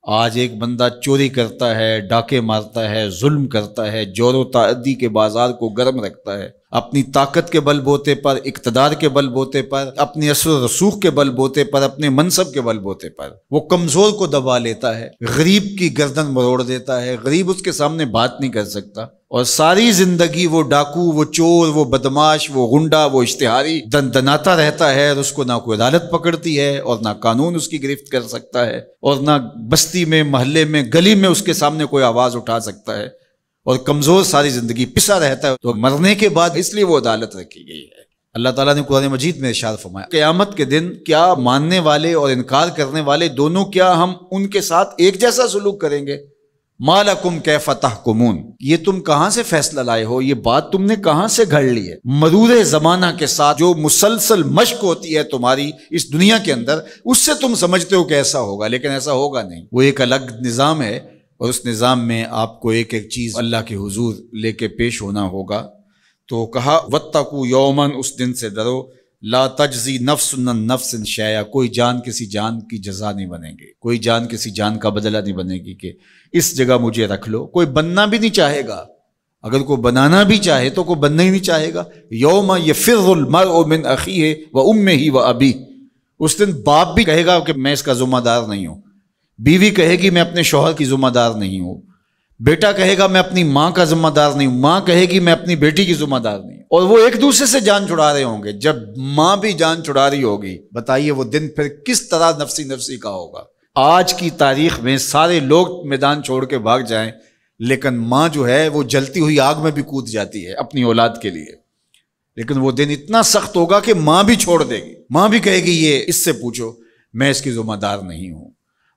آج ایک بندہ چوری کرتا ہے، ڈاکے مارتا ہے، ظلم کرتا ہے، جور و تعدی کے بازار کو گرم رکھتا ہے، اپنی طاقت کے بل بوتے پر، اقتدار کے بل بوتے پر، اپنی اثر و رسوخ کے بل بوتے پر، اپنے منصب کے بل بوتے پر وہ کمزور کو دبا لیتا ہے، غریب کی گردن مروڑ دیتا ہے، غریب اس کے سامنے بات نہیں کر سکتا، اور ساری زندگی وہ ڈاکو، وہ چور، وہ بدماش، وہ غنڈا، وہ اشتہاری دندناتا رہتا ہے، اور اس کو نہ کوئی عدالت پکڑتی ہے اور نہ قانون اس کی گرفت کر سکتا ہے، اور نہ بستی میں، محلے میں، گلی میں اس کے سامنے کوئی آواز اٹھا سکتا ہے، اور کمزور ساری زندگی پسا رہتا ہے۔ تو مرنے کے بعد اس لیے وہ عدالت رکھی گئی ہے۔ اللہ تعالیٰ نے قرآن مجید میں ارشاد فرمایا قیامت کے دن کیا ماننے والے اور انکار کرنے والے دونوں، کیا ہم ان کے ساتھ ایک جیسا سلوک کریں گے؟ ما لکم کیف تحکمون، یہ تم کہاں سے فیصلہ لائے ہو؟ یہ بات تم نے کہاں سے گھڑ لی ہے؟ مرور زمانہ کے ساتھ جو مسلسل مشق ہوتی ہے تمہاری اس دنیا کے اندر، اس سے تم سمجھتے ہو کہ ایسا ہوگا، لیکن ایسا ہوگا نہیں۔ وہ ایک الگ نظام ہے، اور اس نظام میں آپ کو ایک ایک چیز اللہ کے حضور لے کے پیش ہونا ہوگا۔ تو کہا واتقوا یوما، اس دن سے ڈرو، لا تجزی نفس عن نفس شیئا، کوئی جان کسی جان کی جزا نہیں بنے گی، کوئی جان کسی جان کا بدلہ نہیں بنے گی کہ اس جگہ مجھے رکھ لو۔ کوئی بننا بھی نہیں چاہے گا، اگر کوئی بنانا بھی چاہے تو کوئی بننا ہی نہیں چاہے گا۔ یوم یفر المرء من اخیہ وامہ وابیہ، اس دن باپ بھی کہے گا کہ میں اس کا ذمہ دار نہیں ہوں، بیوی کہے گی میں اپنے شوہر کی ذمہ دار نہیں ہوں، بیٹا کہے گا میں اپنی ماں کا ذمہ دار نہیں ہوں، ماں کہے گی میں اپنی بیٹی کی ذمہ دار نہیں ہوں، اور وہ ایک دوسرے سے جان چھڑا رہے ہوں گے۔ جب ماں بھی جان چھڑا رہی ہوگی، بتائیے وہ دن پھر کس طرح نفسی نفسی کا ہوگا۔ آج کی تاریخ میں سارے لوگ میدان چھوڑ کے بھاگ جائیں، لیکن ماں جو ہے وہ جلتی ہوئی آگ میں بھی کود جاتی ہے اپنی اولاد کے لیے، لیکن وہ دن اتنا سخت ہوگا کہ ماں بھی چھوڑ دے گی، ماں بھی کہے گی یہ اس سے پوچھو، میں اس کی ذمہ دار نہیں ہوں۔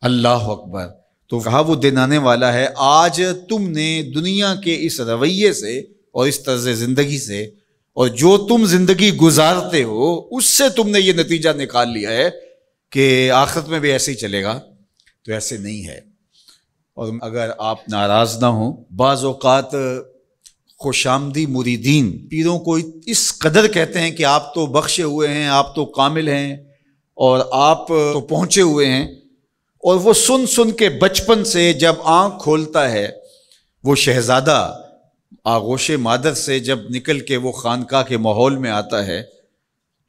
اللہ اکبر۔ تو کہا وہ دن آنے والا ہے، آج تم نے دنیا کے اس رویے سے اور اس طرز زندگی سے اور جو تم زندگی گزارتے ہو اس سے تم نے یہ نتیجہ نکال لیا ہے کہ آخرت میں بھی ایسے ہی چلے گا، تو ایسے نہیں ہے۔ اور اگر آپ ناراض نہ ہوں، بعض اوقات خوش آمدی مریدین پیروں کو اس قدر کہتے ہیں کہ آپ تو بخشے ہوئے ہیں، آپ تو کامل ہیں، اور آپ تو پہنچے ہوئے ہیں، اور وہ سن سن کے بچپن سے جب آنکھ کھولتا ہے وہ شہزادہ آغوش مادر سے جب نکل کے وہ خانقاہ کے ماحول میں آتا ہے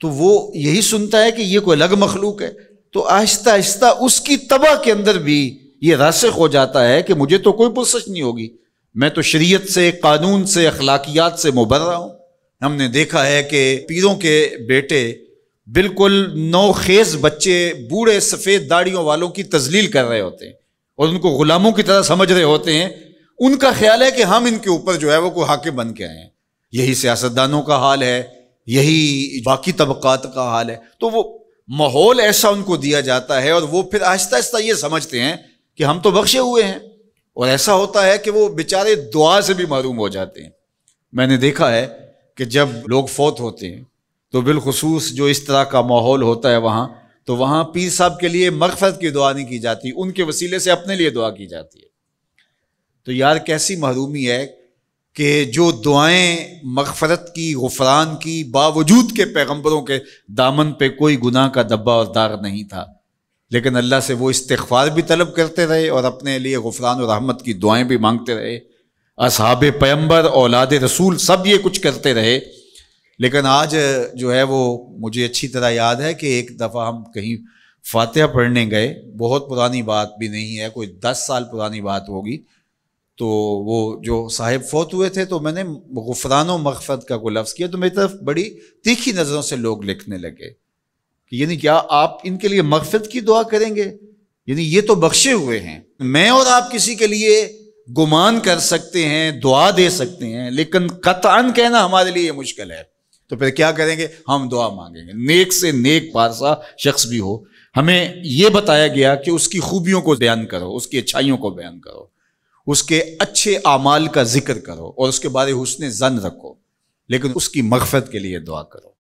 تو وہ یہی سنتا ہے کہ یہ کوئی الگ مخلوق ہے، تو آہستہ آہستہ اس کی طبع کے اندر بھی یہ راسخ ہو جاتا ہے کہ مجھے تو کوئی پرسش نہیں ہوگی، میں تو شریعت سے، قانون سے، اخلاقیات سے مبرہ ہوں۔ ہم نے دیکھا ہے کہ پیروں کے بیٹے بالکل نوخیز بچے بوڑھے سفید داڑھیوں والوں کی تذلیل کر رہے ہوتے ہیں اور ان کو غلاموں کی طرح سمجھ رہے ہوتے ہیں، ان کا خیال ہے کہ ہم ان کے اوپر جو ہے وہ کوئی حاکم بن کے آئے ہیں۔ یہی سیاستدانوں کا حال ہے، یہی باقی طبقات کا حال ہے۔ تو وہ ماحول ایسا ان کو دیا جاتا ہے، اور وہ پھر آہستہ آہستہ یہ سمجھتے ہیں کہ ہم تو بخشے ہوئے ہیں، اور ایسا ہوتا ہے کہ وہ بیچارے دعا سے بھی محروم ہو جاتے ہیں۔ میں نے دیکھا ہے کہ جب لوگ فوت ہوتے ہیں تو بالخصوص جو اس طرح کا ماحول ہوتا ہے وہاں، تو وہاں پیر صاحب کے لیے مغفرت کی دعا نہیں کی جاتی، ان کے وسیلے سے اپنے لیے دعا کی جاتی ہے۔ تو یار کیسی محرومی ہے کہ جو دعائیں مغفرت کی، غفران کی، باوجود کے پیغمبروں کے دامن پہ کوئی گناہ کا دبا اور داغ نہیں تھا، لیکن اللہ سے وہ استغفار بھی طلب کرتے رہے اور اپنے لیے غفران و رحمت کی دعائیں بھی مانگتے رہے۔ اصحاب پیغمبر، اولاد رسول سب یہ کچھ کرتے رہے، لیکن آج جو ہے وہ مجھے اچھی طرح یاد ہے کہ ایک دفعہ ہم کہیں فاتحہ پڑھنے گئے، بہت پرانی بات بھی نہیں ہے، کوئی 10 سال پرانی بات ہوگی، تو وہ جو صاحب فوت ہوئے تھے تو میں نے غفران و مغفرت کا کوئی لفظ کیا تو میری طرف بڑی تیکھی نظروں سے لوگ لکھنے لگے کہ یعنی کیا آپ ان کے لیے مغفرت کی دعا کریں گے؟ یعنی یہ تو بخشے ہوئے ہیں، میں اور آپ کسی کے لیے گمان کر سکتے ہیں، دعا دے سکتے ہیں، لیکن قطعاً کہنا ہمارے لیے مشکل ہے۔ تو پھر کیا کریں گے؟ ہم دعا مانگیں گے، نیک سے نیک پارسا شخص بھی ہو، ہمیں یہ بتایا گیا کہ اس کی خوبیوں کو بیان کرو، اس کی اچھائیوں کو بیان کرو، اس کے اچھے اعمال کا ذکر کرو اور اس کے بارے حسن ظن رکھو، لیکن اس کی مغفرت کے لیے دعا کرو۔